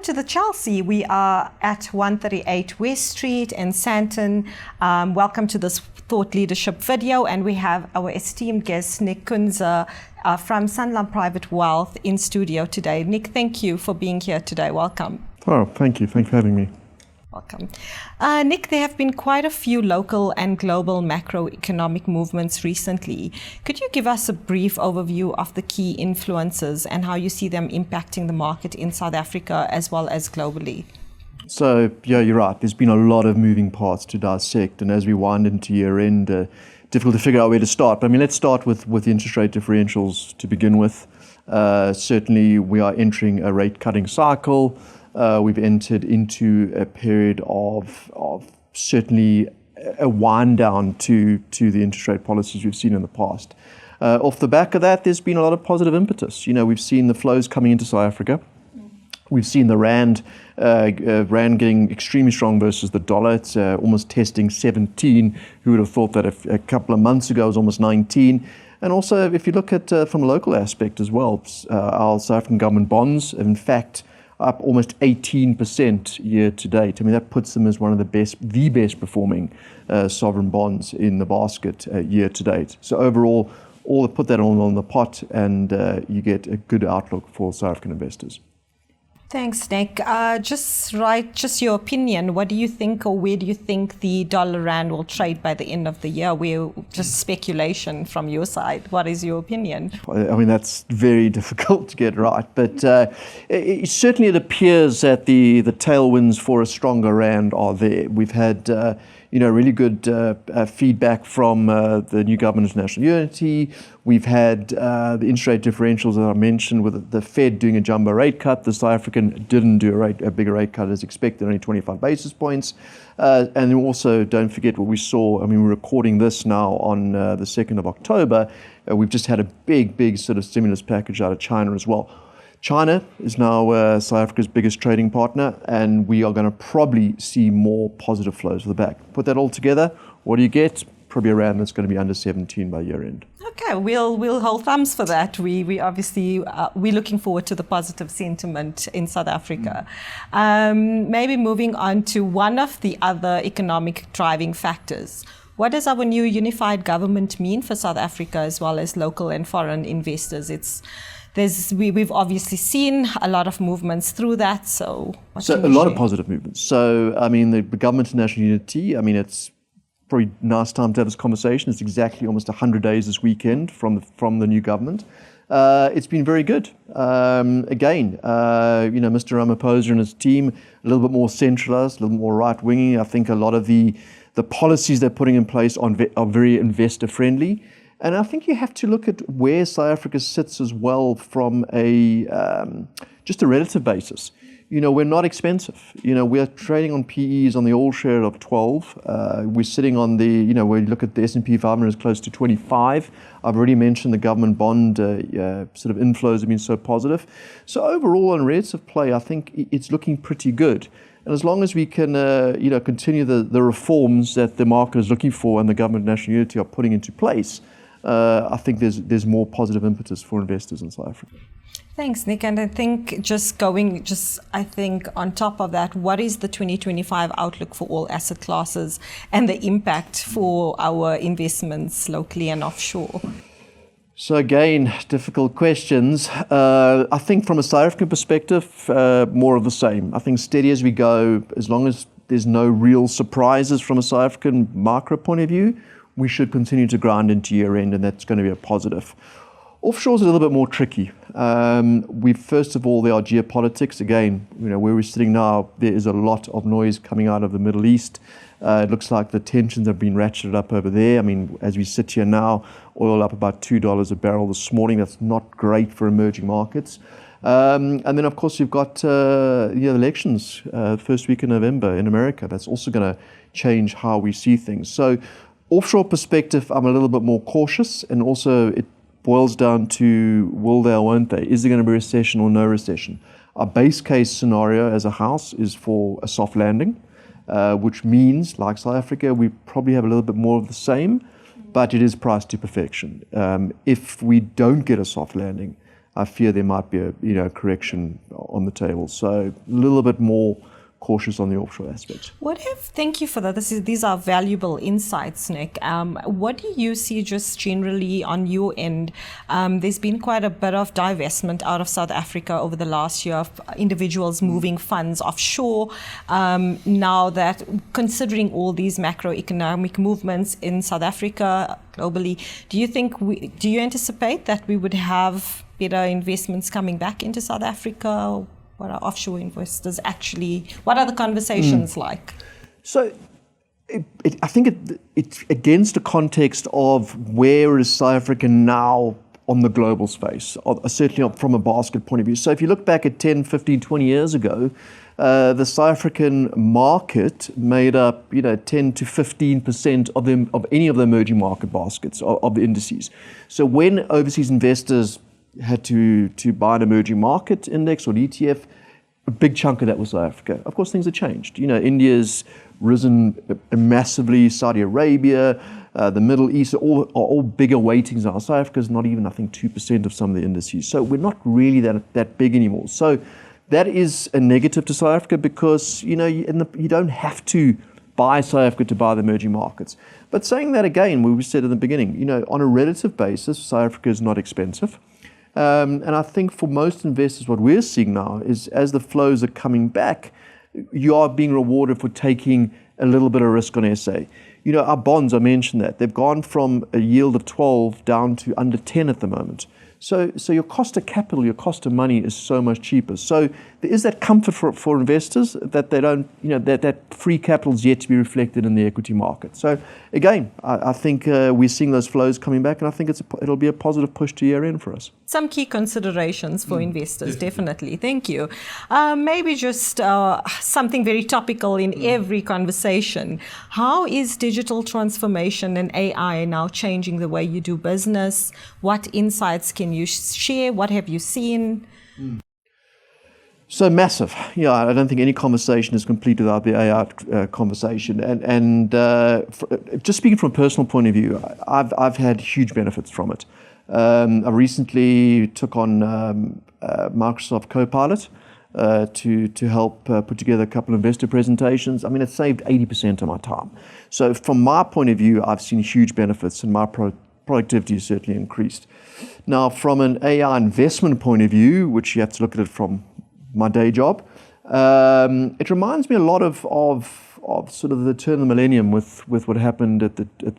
to the Chelsea. We are at 138 West Street in Sandton. Welcome to this thought leadership video, and we have our esteemed guest, Nick Kunze from Sanlam Private Wealth in studio today. Nick, thank you for being here today. Welcome. Oh, thank you. Thanks for having me. Welcome. Nick, there have been quite a few local and global macroeconomic movements recently. Could you give us a brief overview of the key influences and how you see them impacting the market in South Africa as well as globally? So, yeah, you're right. There's been a lot of moving parts to dissect, and as we wind into year end, difficult to figure out where to start. But I mean, let's start with interest rate differentials to begin with. Certainly, we are entering a rate cutting cycle. We've entered into a period of certainly a wind down to the interest rate policies we've seen in the past. Off the back of that, there's been a lot of positive impetus. You know, we've seen the flows coming into South Africa. We've seen the rand getting extremely strong versus the dollar. It's almost testing 17. Who would have thought that a couple of months ago it was almost 19? And also, if you look at from a local aspect as well, our South African government bonds, in fact, up almost 18% year to date. I mean, that puts them as one of the best performing sovereign bonds in the basket year to date. So overall, put that all on the pot, and you get a good outlook for South African investors. Thanks, Nick. Just your opinion. What do you think, or where do you think the dollar rand will trade by the end of the year? We're just speculation from your side. What is your opinion? I mean, that's very difficult to get right, but certainly it appears that the tailwinds for a stronger rand are there. We've had really good feedback from the new government of national unity. We've had the interest rate differentials that I mentioned, with the Fed doing a jumbo rate cut. The South African didn't do a bigger rate cut as expected, only 25 basis points. And then also, don't forget what we saw. I mean, we're recording this now on the 2nd of October. We've just had a big sort of stimulus package out of China as well. China is now South Africa's biggest trading partner, and we are going to probably see more positive flows for the back. Put that all together, what do you get? Probably a rand that's going to be under 17 by year end. Okay, we'll hold thumbs for that. We obviously we're looking forward to the positive sentiment in South Africa. Maybe moving on to one of the other economic driving factors. What does our new unified government mean for South Africa as well as local and foreign investors? We've obviously seen a lot of movements through that. So a lot of positive movements. So, I mean, the government of national unity, I mean, it's probably nice time to have this conversation. It's exactly almost 100 days this weekend from the new government. It's been very good. Again, Mr. Ramaphosa and his team, a little bit more centralized, a little more right-winging. I think a lot of the policies they're putting in place are very investor-friendly. And I think you have to look at where South Africa sits as well from just a relative basis. You know, we're not expensive. You know, we're trading on PEs on the all share of 12. We're sitting on when you look at the S&P 500 is close to 25. I've already mentioned the government bond sort of inflows have been so positive. So overall, on relative play, I think it's looking pretty good. And as long as we can, continue the reforms that the market is looking for and the government of national unity are putting into place, I think there's more positive impetus for investors in South Africa. Thanks, Nick. And I think I think on top of that, what is the 2025 outlook for all asset classes and the impact for our investments locally and offshore? So again, difficult questions. I think from a South African perspective, more of the same. I think steady as we go, as long as there's no real surprises from a South African macro point of view, we should continue to grind into year end, and that's going to be a positive. Offshore is a little bit more tricky. First of all, there are geopolitics. Again, where we're sitting now, there is a lot of noise coming out of the Middle East. It looks like the tensions have been ratcheted up over there. I mean, as we sit here now, oil up about $2 a barrel this morning. That's not great for emerging markets. And then, of course, you've got the elections first week in November in America. That's also going to change how we see things. So offshore perspective, I'm a little bit more cautious, and also it boils down to will they or won't they? Is there going to be a recession or no recession? Our base case scenario as a house is for a soft landing, which means, like South Africa, we probably have a little bit more of the same, but it is priced to perfection. If we don't get a soft landing, I fear there might be a correction on the table. So a little bit more cautious on the offshore aspect. Thank you for that. These are valuable insights, Nick. What do you see just generally on your end? There's been quite a bit of divestment out of South Africa over the last year of individuals moving funds offshore. Now that, considering all these macroeconomic movements in South Africa, globally, do you anticipate that we would have better investments coming back into South Africa? What are offshore investors what are the conversations like? So I think it's against the context of where is South Africa now on the global space, certainly from a basket point of view. So if you look back at 10, 15, 20 years ago, the South African market made up 10 to 15% of any of the emerging market baskets of the indices. So when overseas investors had to buy an emerging market index or an ETF, a big chunk of that was South Africa. Of course, things have changed. India's risen massively, Saudi Arabia, the Middle East are all bigger weightings now. South Africa's not even, I think, 2% of some of the indices. So we're not really that big anymore. So that is a negative to South Africa because, you don't have to buy South Africa to buy the emerging markets. But saying that again, we said in the beginning, on a relative basis, South Africa is not expensive. And I think for most investors, what we're seeing now is as the flows are coming back, you are being rewarded for taking a little bit of risk on SA. Our bonds, I mentioned that, they've gone from a yield of 12 down to under 10 at the moment. So your cost of capital, your cost of money is so much cheaper. So there is that comfort for investors that they don't, that free capital is yet to be reflected in the equity market. So again, I think we're seeing those flows coming back, and I think it'll be a positive push to year end for us. Some key considerations for investors, definitely. Thank you. Maybe just something very topical in every conversation. How is digital transformation and AI now changing the way you do business? What insights can you share? What have you seen? So massive. I don't think any conversation is complete without the AI conversation. And just speaking from a personal point of view, I've had huge benefits from it. I recently took on Microsoft Copilot to help put together a couple of investor presentations. I mean, it saved 80% of my time. So from my point of view, I've seen huge benefits, and my productivity has certainly increased. Now, from an AI investment point of view, which you have to look at it from my day job, it reminds me a lot of sort of the turn of the millennium with what happened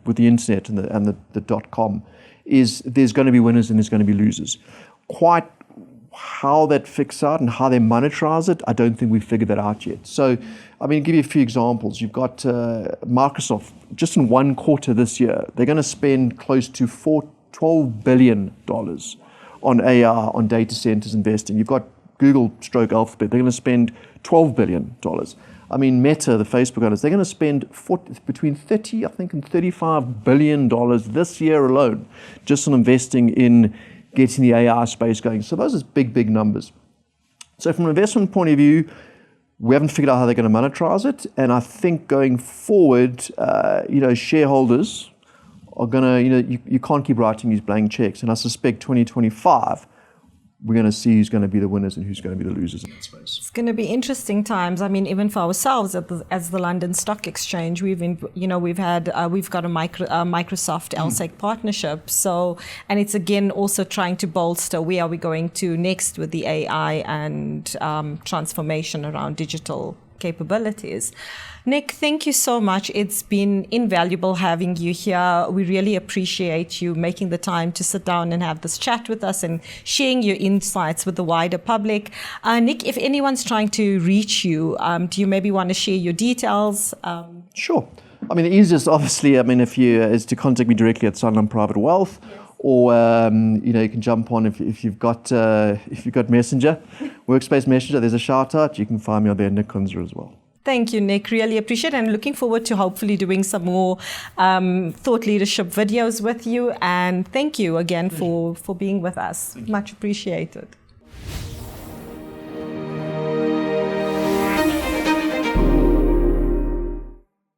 with the internet and the .com. Is there's going to be winners and there's going to be losers. Quite how that fixes out and how they monetize it, I don't think we've figured that out yet. So, I mean, give you a few examples. You've got Microsoft, just in one quarter this year, they're going to spend close to $12 billion on AI, on data centers investing. You've got Google / Alphabet, they're going to spend $12 billion. I mean, Meta, the Facebook owners, they're going to spend between 30, I think, and $35 billion this year alone just on investing in getting the AI space going. So those are big, big numbers. So from an investment point of view, we haven't figured out how they're going to monetize it. And I think going forward, shareholders are going to, you can't keep writing these blank checks. And I suspect 2025, we're going to see who's going to be the winners and who's going to be the losers in that space. It's going to be interesting times. I mean, even for ourselves as the London Stock Exchange, we've got a Microsoft LSEG partnership. So, and it's again also trying to bolster where are we going to next with the AI and transformation around digital capabilities. Nick, thank you so much. It's been invaluable having you here. We really appreciate you making the time to sit down and have this chat with us and sharing your insights with the wider public. Nick, if anyone's trying to reach you, do you maybe want to share your details? Sure. I mean, the easiest, obviously, is to contact me directly at Sanlam Private Wealth. Yes. Or you can jump on if you've got Messenger, Workspace Messenger. There's a shout out. You can find me on there, Nick Kunze as well. Thank you, Nick. Really appreciate it. And looking forward to hopefully doing some more thought leadership videos with you. And thank you again for being with us. Much appreciated.